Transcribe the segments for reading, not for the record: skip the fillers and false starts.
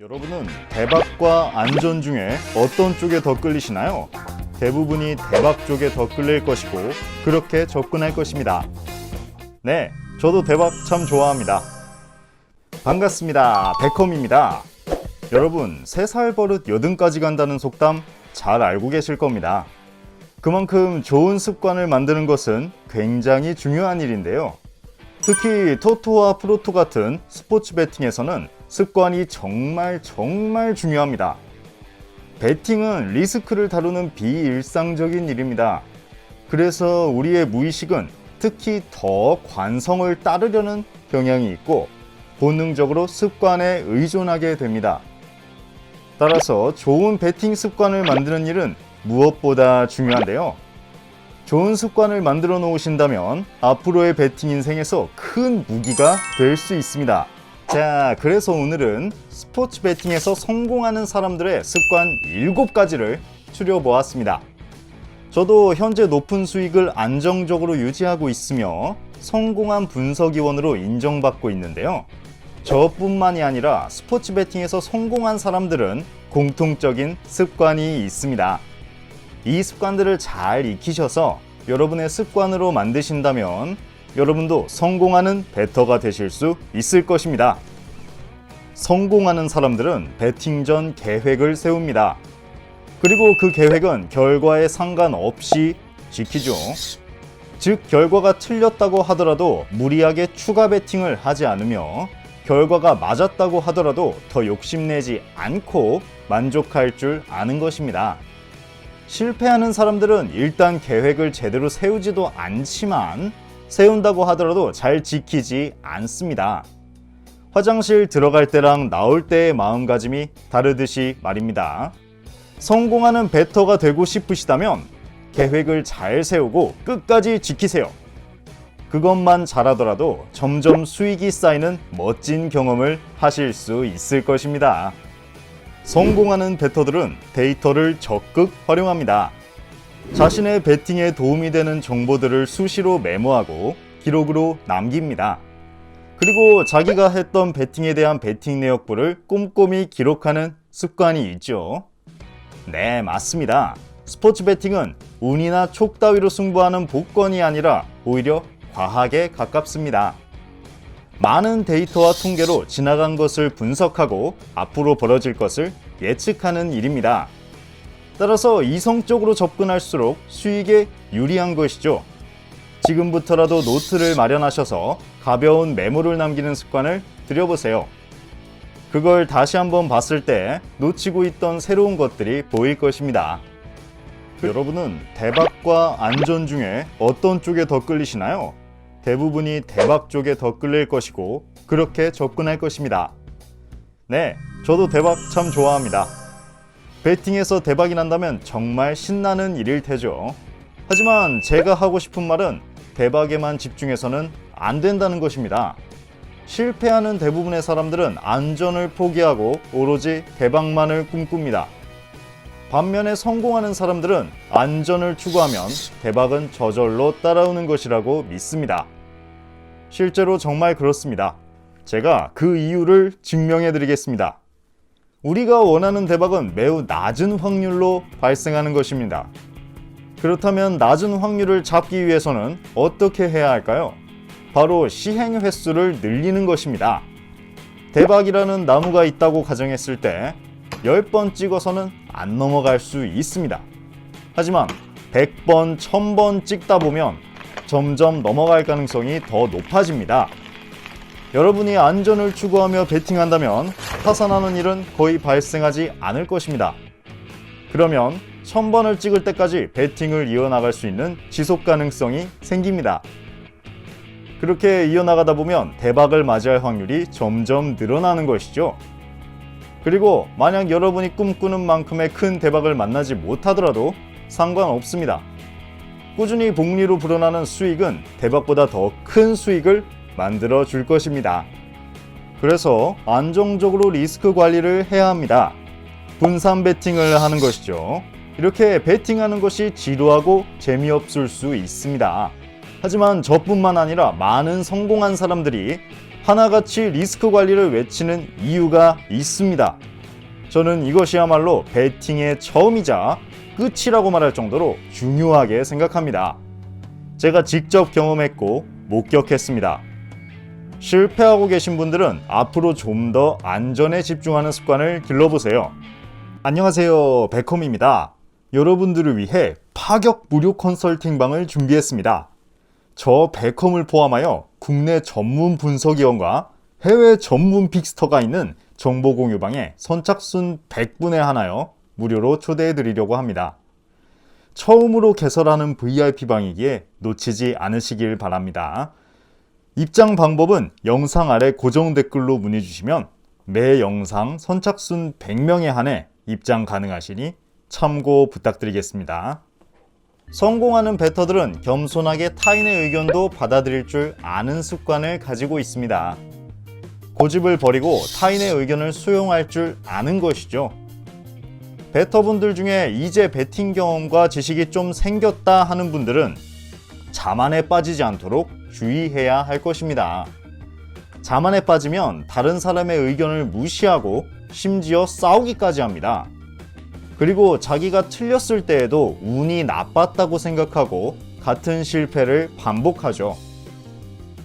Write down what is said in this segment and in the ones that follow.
여러분은 대박과 안전 중에 어떤 쪽에 더 끌리시나요? 대부분이 대박 쪽에 더 끌릴 것이고 그렇게 접근할 것입니다. 네, 저도 대박 참 좋아합니다. 반갑습니다. 백컴입니다. 여러분, 3살 버릇 여든까지 간다는 속담 잘 알고 계실 겁니다. 그만큼 좋은 습관을 만드는 것은 굉장히 중요한 일인데요. 특히 토토와 프로토 같은 스포츠 베팅에서는 습관이 정말 중요합니다. 베팅은 리스크를 다루는 비일상적인 일입니다. 그래서 우리의 무의식은 특히 더 관성을 따르려는 경향이 있고 본능적으로 습관에 의존하게 됩니다. 따라서 좋은 베팅 습관을 만드는 일은 무엇보다 중요한데요. 좋은 습관을 만들어 놓으신다면 앞으로의 베팅 인생에서 큰 무기가 될 수 있습니다. 자, 그래서 오늘은 스포츠 베팅에서 성공하는 사람들의 습관 7가지를 추려보았습니다. 저도 현재 높은 수익을 안정적으로 유지하고 있으며 성공한 분석위원으로 인정받고 있는데요. 저뿐만이 아니라 스포츠 베팅에서 성공한 사람들은 공통적인 습관이 있습니다. 이 습관들을 잘 익히셔서 여러분의 습관으로 만드신다면 여러분도 성공하는 베터가 되실 수 있을 것입니다. 성공하는 사람들은 베팅 전 계획을 세웁니다. 그리고 그 계획은 결과에 상관없이 지키죠. 즉, 결과가 틀렸다고 하더라도 무리하게 추가 베팅을 하지 않으며 결과가 맞았다고 하더라도 더 욕심내지 않고 만족할 줄 아는 것입니다. 실패하는 사람들은 일단 계획을 제대로 세우지도 않지만 세운다고 하더라도 잘 지키지 않습니다. 화장실 들어갈 때랑 나올 때의 마음가짐이 다르듯이 말입니다. 성공하는 베터가 되고 싶으시다면 계획을 잘 세우고 끝까지 지키세요. 그것만 잘하더라도 점점 수익이 쌓이는 멋진 경험을 하실 수 있을 것입니다. 성공하는 베터들은 데이터를 적극 활용합니다. 자신의 베팅에 도움이 되는 정보들을 수시로 메모하고 기록으로 남깁니다. 그리고 자기가 했던 베팅에 대한 베팅 내역부를 꼼꼼히 기록하는 습관이 있죠. 네, 맞습니다. 스포츠 베팅은 운이나 촉 따위로 승부하는 복권이 아니라 오히려 과학에 가깝습니다. 많은 데이터와 통계로 지나간 것을 분석하고 앞으로 벌어질 것을 예측하는 일입니다. 따라서 이성적으로 접근할수록 수익에 유리한 것이죠. 지금부터라도 노트를 마련하셔서 가벼운 메모를 남기는 습관을 들여보세요. 그걸 다시 한번 봤을 때 놓치고 있던 새로운 것들이 보일 것입니다. 여러분은 대박과 안전 중에 어떤 쪽에 더 끌리시나요? 대부분이 대박 쪽에 더 끌릴 것이고 그렇게 접근할 것입니다. 네, 저도 대박 참 좋아합니다. 베팅에서 대박이 난다면 정말 신나는 일일 테죠. 하지만 제가 하고 싶은 말은 대박에만 집중해서는 안 된다는 것입니다. 실패하는 대부분의 사람들은 안전을 포기하고 오로지 대박만을 꿈꿉니다. 반면에 성공하는 사람들은 안전을 추구하면 대박은 저절로 따라오는 것이라고 믿습니다. 실제로 정말 그렇습니다. 제가 그 이유를 증명해 드리겠습니다. 우리가 원하는 대박은 매우 낮은 확률로 발생하는 것입니다. 그렇다면 낮은 확률을 잡기 위해서는 어떻게 해야 할까요? 바로 시행 횟수를 늘리는 것입니다. 대박이라는 나무가 있다고 가정했을 때 10번 찍어서는 안 넘어갈 수 있습니다. 하지만 100번, 1000번 찍다 보면 점점 넘어갈 가능성이 더 높아집니다. 여러분이 안전을 추구하며 베팅한다면 타산하는 일은 거의 발생하지 않을 것입니다. 그러면 1000번을 찍을 때까지 베팅을 이어나갈 수 있는 지속 가능성이 생깁니다. 그렇게 이어나가다 보면 대박을 맞이할 확률이 점점 늘어나는 것이죠. 그리고 만약 여러분이 꿈꾸는 만큼의 큰 대박을 만나지 못하더라도 상관없습니다. 꾸준히 복리로 불어나는 수익은 대박보다 더 큰 수익을 만들어 줄 것입니다. 그래서 안정적으로 리스크 관리를 해야 합니다. 분산 베팅을 하는 것이죠. 이렇게 베팅하는 것이 지루하고 재미없을 수 있습니다. 하지만 저뿐만 아니라 많은 성공한 사람들이 하나같이 리스크 관리를 외치는 이유가 있습니다. 저는 이것이야말로 배팅의 처음이자 끝이라고 말할 정도로 중요하게 생각합니다. 제가 직접 경험했고 목격했습니다. 실패하고 계신 분들은 앞으로 좀 더 안전에 집중하는 습관을 길러보세요. 안녕하세요, 베컴입니다. 여러분들을 위해 파격 무료 컨설팅방을 준비했습니다. 저 베컴을 포함하여 국내 전문 분석위원과 해외 전문 픽스터가 있는 정보 공유방에 선착순 100분에 한하여 무료로 초대해 드리려고 합니다. 처음으로 개설하는 VIP방이기에 놓치지 않으시길 바랍니다. 입장 방법은 영상 아래 고정 댓글로 문의 주시면 매 영상 선착순 100명에 한해 입장 가능하시니 참고 부탁드리겠습니다. 성공하는 베터들은 겸손하게 타인의 의견도 받아들일 줄 아는 습관을 가지고 있습니다. 고집을 버리고 타인의 의견을 수용할 줄 아는 것이죠. 베터분들 중에 이제 베팅 경험과 지식이 좀 생겼다 하는 분들은 자만에 빠지지 않도록 주의해야 할 것입니다. 자만에 빠지면 다른 사람의 의견을 무시하고 심지어 싸우기까지 합니다. 그리고 자기가 틀렸을 때에도 운이 나빴다고 생각하고 같은 실패를 반복하죠.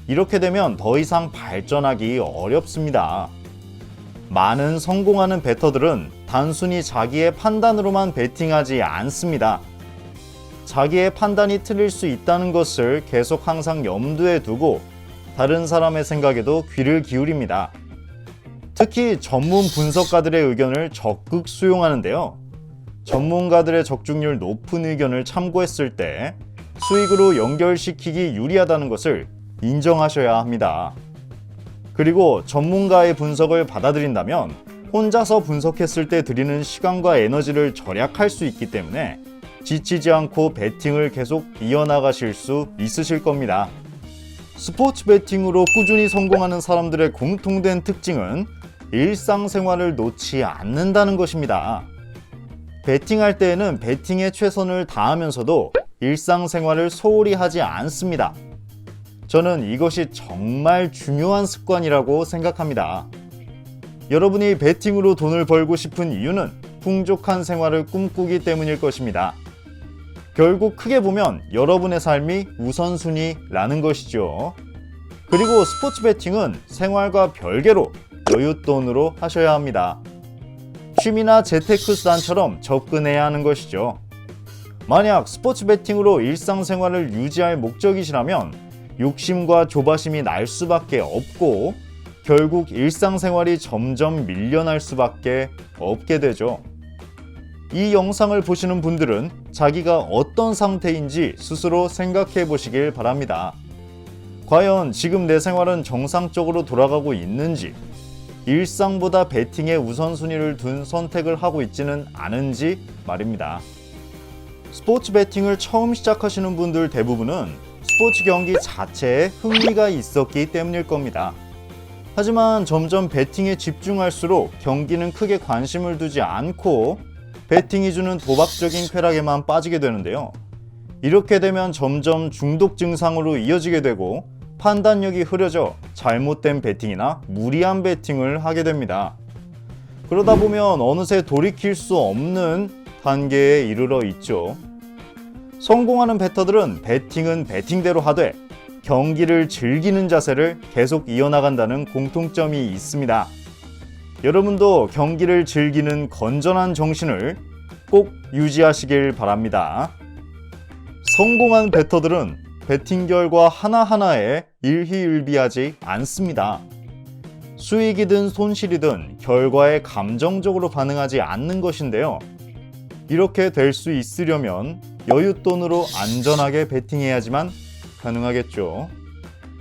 이렇게 되면 더 이상 발전하기 어렵습니다. 많은 성공하는 베터들은 단순히 자기의 판단으로만 베팅하지 않습니다. 자기의 판단이 틀릴 수 있다는 것을 계속 항상 염두에 두고 다른 사람의 생각에도 귀를 기울입니다. 특히 전문 분석가들의 의견을 적극 수용하는데요. 전문가들의 적중률 높은 의견을 참고했을 때 수익으로 연결시키기 유리하다는 것을 인정하셔야 합니다. 그리고 전문가의 분석을 받아들인다면 혼자서 분석했을 때 들이는 시간과 에너지를 절약할 수 있기 때문에 지치지 않고 베팅을 계속 이어나가실 수 있으실 겁니다. 스포츠 베팅으로 꾸준히 성공하는 사람들의 공통된 특징은 일상생활을 놓지 않는다는 것입니다. 베팅할 때에는 베팅에 최선을 다하면서도 일상생활을 소홀히 하지 않습니다. 저는 이것이 정말 중요한 습관이라고 생각합니다. 여러분이 베팅으로 돈을 벌고 싶은 이유는 풍족한 생활을 꿈꾸기 때문일 것입니다. 결국 크게 보면 여러분의 삶이 우선순위라는 것이죠. 그리고 스포츠 베팅은 생활과 별개로 여윳돈으로 하셔야 합니다. 취미나 재테크 수단처럼 접근해야 하는 것이죠. 만약 스포츠 베팅으로 일상생활을 유지할 목적이시라면 욕심과 조바심이 날 수밖에 없고 결국 일상생활이 점점 밀려날 수밖에 없게 되죠. 이 영상을 보시는 분들은 자기가 어떤 상태인지 스스로 생각해 보시길 바랍니다. 과연 지금 내 생활은 정상적으로 돌아가고 있는지, 일상보다 베팅에 우선순위를 둔 선택을 하고 있지는 않은지 말입니다. 스포츠 베팅을 처음 시작하시는 분들 대부분은 스포츠 경기 자체에 흥미가 있었기 때문일 겁니다. 하지만 점점 베팅에 집중할수록 경기는 크게 관심을 두지 않고 베팅이 주는 도박적인 쾌락에만 빠지게 되는데요. 이렇게 되면 점점 중독 증상으로 이어지게 되고 판단력이 흐려져 잘못된 베팅이나 무리한 베팅을 하게 됩니다. 그러다 보면 어느새 돌이킬 수 없는 단계에 이르러 있죠. 성공하는 베터들은 베팅은 베팅대로 하되 경기를 즐기는 자세를 계속 이어나간다는 공통점이 있습니다. 여러분도 경기를 즐기는 건전한 정신을 꼭 유지하시길 바랍니다. 성공한 베터들은 베팅 결과 하나하나에 일희일비하지 않습니다. 수익이든 손실이든 결과에 감정적으로 반응하지 않는 것인데요. 이렇게 될 수 있으려면 여윳돈으로 안전하게 베팅해야지만 가능하겠죠.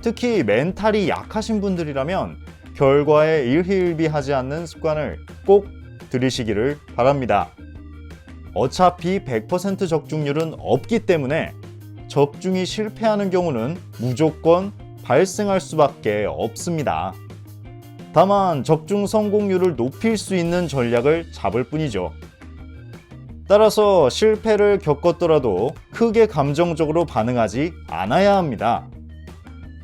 특히 멘탈이 약하신 분들이라면 결과에 일희일비하지 않는 습관을 꼭 들이시기를 바랍니다. 어차피 100% 적중률은 없기 때문에 적중이 실패하는 경우는 무조건 발생할 수밖에 없습니다. 다만 적중 성공률을 높일 수 있는 전략을 잡을 뿐이죠. 따라서 실패를 겪었더라도 크게 감정적으로 반응하지 않아야 합니다.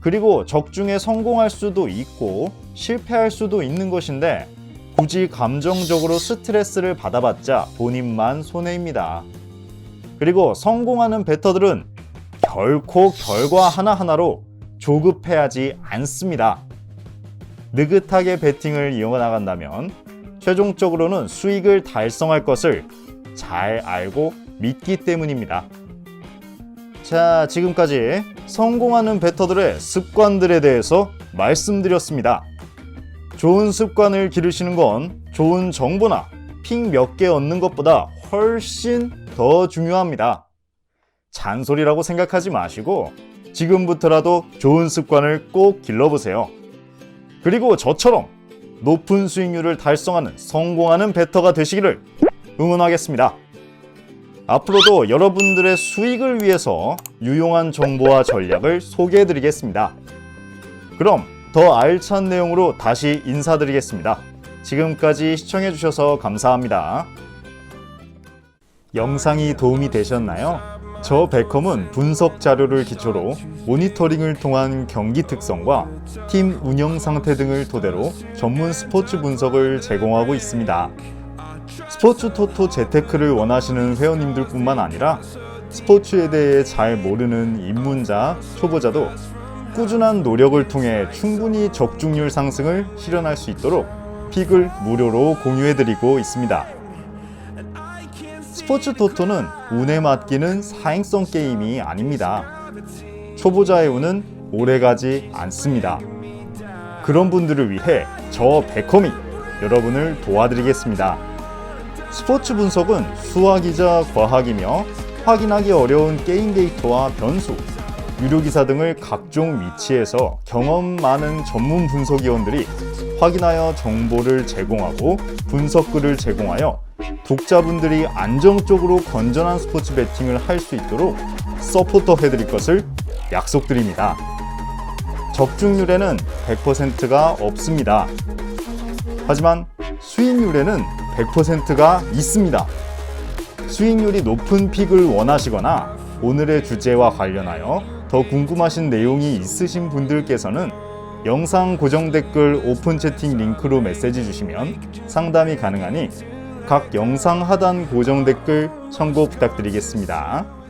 그리고 적중에 성공할 수도 있고 실패할 수도 있는 것인데 굳이 감정적으로 스트레스를 받아봤자 본인만 손해입니다. 그리고 성공하는 베터들은 결코 결과 하나하나로 조급해하지 않습니다. 느긋하게 배팅을 이어나간다면 최종적으로는 수익을 달성할 것을 잘 알고 믿기 때문입니다. 자, 지금까지 성공하는 베터들의 습관들에 대해서 말씀드렸습니다. 좋은 습관을 기르시는 건 좋은 정보나 픽 몇 개 얻는 것보다 훨씬 더 중요합니다. 잔소리라고 생각하지 마시고 지금부터라도 좋은 습관을 꼭 길러보세요. 그리고 저처럼 높은 수익률을 달성하는 성공하는 베터가 되시기를 응원하겠습니다. 앞으로도 여러분들의 수익을 위해서 유용한 정보와 전략을 소개해드리겠습니다. 그럼 더 알찬 내용으로 다시 인사드리겠습니다. 지금까지 시청해주셔서 감사합니다. 영상이 도움이 되셨나요? 저 베컴은 분석 자료를 기초로 모니터링을 통한 경기 특성과 팀 운영 상태 등을 토대로 전문 스포츠 분석을 제공하고 있습니다. 스포츠 토토 재테크를 원하시는 회원님들 뿐만 아니라 스포츠에 대해 잘 모르는 입문자, 초보자도 꾸준한 노력을 통해 충분히 적중률 상승을 실현할 수 있도록 픽을 무료로 공유해드리고 있습니다. 스포츠 토토는 운에 맡기는 사행성 게임이 아닙니다. 초보자의 운은 오래가지 않습니다. 그런 분들을 위해 저 베컴이 여러분을 도와드리겠습니다. 스포츠 분석은 수학이자 과학이며 확인하기 어려운 게임 데이터와 변수, 유료 기사 등을 각종 위치에서 경험 많은 전문 분석위원들이 확인하여 정보를 제공하고 분석글을 제공하여 독자분들이 안정적으로 건전한 스포츠 베팅을 할 수 있도록 서포터 해드릴 것을 약속드립니다. 적중률에는 100%가 없습니다. 하지만 수익률에는 100%가 있습니다. 수익률이 높은 픽을 원하시거나 오늘의 주제와 관련하여 더 궁금하신 내용이 있으신 분들께서는 영상 고정 댓글 오픈 채팅 링크로 메시지 주시면 상담이 가능하니 각 영상 하단 고정 댓글 참고 부탁드리겠습니다.